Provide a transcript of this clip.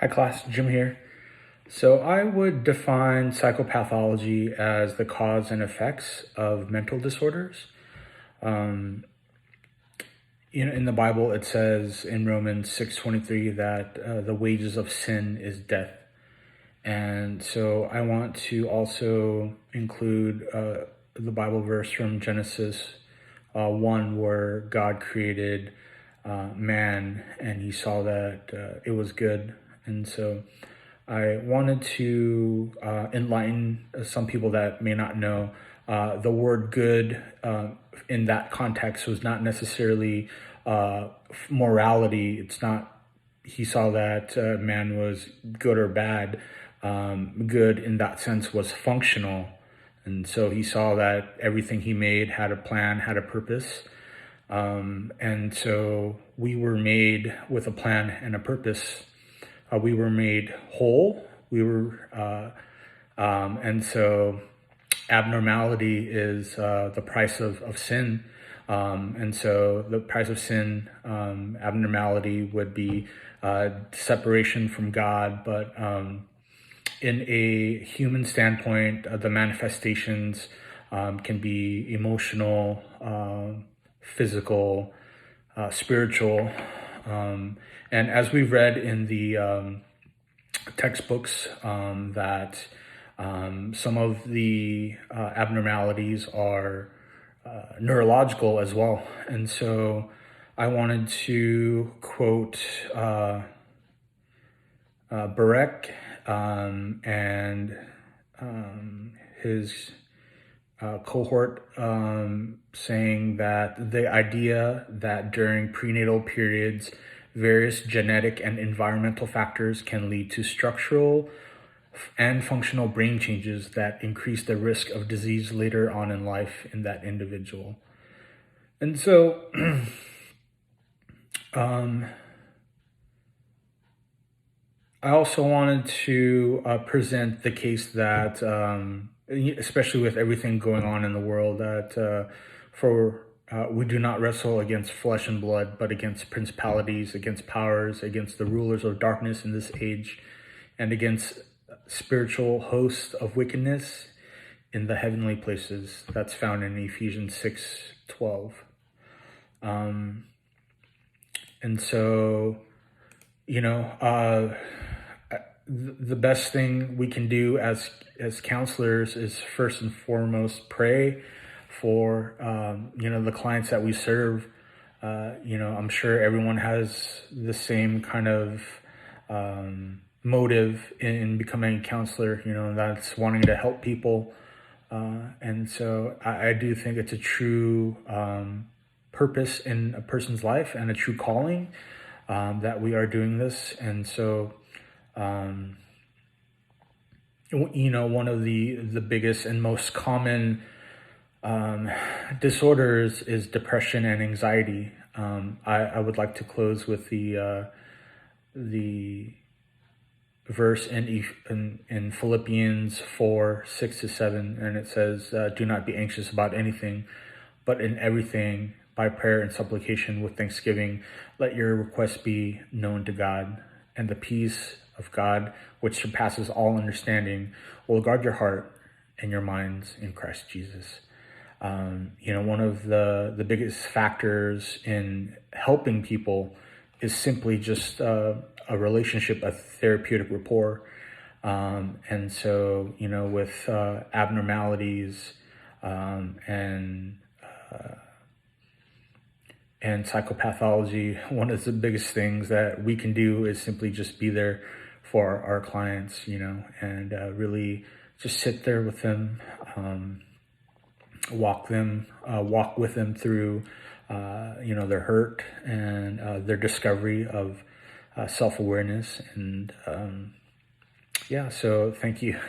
Hi class, Jim here. So I would define psychopathology as the cause and effects of mental disorders. In the Bible, it says in Romans 6:23 that the wages of sin is death. And so I want to also include the Bible verse from Genesis 1 where God created man and he saw that it was good. And so I wanted to enlighten some people that may not know the word good in that context was not necessarily morality. It's not, he saw that man was good or bad. Good in that sense was functional. And so he saw that everything he made had a plan, had a purpose. And so we were made with a plan and a purpose. We were made whole. And so abnormality is the price of sin. And so the price of sin, abnormality would be separation from God. But in a human standpoint, the manifestations can be emotional, physical, spiritual. And as we've read in the textbooks, that some of the abnormalities are neurological as well. And so I wanted to quote Barek and his cohort saying that the idea that during prenatal periods, various genetic and environmental factors can lead to structural and functional brain changes that increase the risk of disease later on in life in that individual. And so I also wanted to present the case that, especially with everything going on in the world, that we do not wrestle against flesh and blood, but against principalities, against powers, against the rulers of darkness in this age, and against spiritual hosts of wickedness in the heavenly places. That's found in Ephesians 6:12. And so, the best thing we can do as counselors is first and foremost pray for the clients that we serve. I'm sure everyone has the same kind of motive in becoming a counselor, that's wanting to help people. And so I do think it's a true purpose in a person's life and a true calling that we are doing this. And so one of the biggest and most common disorders is depression and anxiety. I would like to close with the verse in Philippians 4:6-7, and it says, "Do not be anxious about anything, but in everything by prayer and supplication with thanksgiving, let your requests be known to God, and the peace of God, which surpasses all understanding, will guard your heart and your minds in Christ Jesus." One of the biggest factors in helping people is simply just a relationship, a therapeutic rapport. And so, with abnormalities and psychopathology, one of the biggest things that we can do is simply just be there for our clients, and really just sit there with them, walk with them through, their hurt and their discovery of self-awareness. And so thank you.